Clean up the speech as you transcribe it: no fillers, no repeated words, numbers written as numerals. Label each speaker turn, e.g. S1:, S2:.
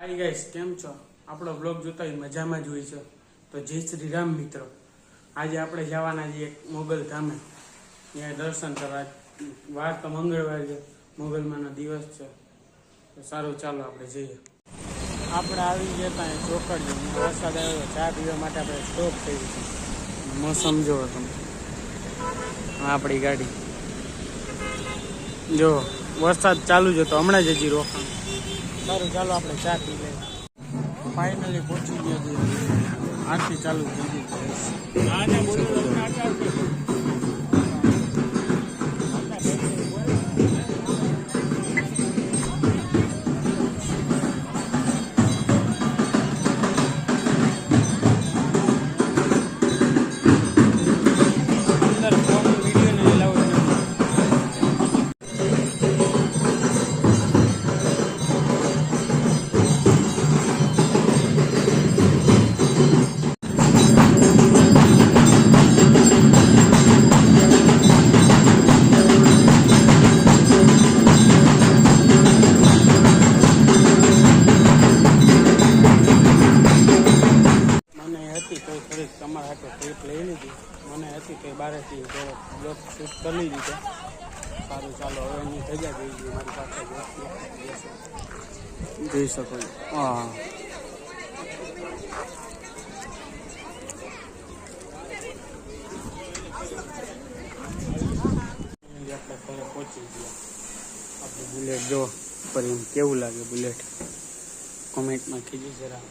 S1: Hi guys केम छो आपणो blog जोता मजामां ज होय छे। तो जय श्री राम मित्रों, आज आपणे जवाना छे एक मोगल धामे त्यां दर्शन करवा। वार तो मंगळवार छे, मोगलमानो दिवस छे, तो सारू चालो आपणे जईए। આપણે આવી ગયા ત્યાં ચોકડીએ વરસાદ આવ્યો, ચા પીવા માટે આપણે સ્ટોપ થઈ ગયો। મોસમ જોવો તમે, આપણી ગાડી જો વરસાદ ચાલુ છે તો હમણાં જ હજી રોકાણ। સારું ચાલો આપણે ચા પી લઈએ। ફાઇનલી પહોંચી ગયા છીએ, આરતી ચાલુ થઈ ગઈ છે। તમારા હાથે ટ્રીપ લઈ લીધી, મને હતી તો બહારથી બ્લોગ શૂટ કરી લીધી। સારું ચાલો હવે એની જગ્યા જોઈ ગઈ મારી પાસે જોઈ શકો છો। હા આપણે ઘરે પહોંચી ગયા। આપણે બુલેટ જો પર કેવું લાગે બુલેટ, કોમેન્ટમાં કીધું જરા।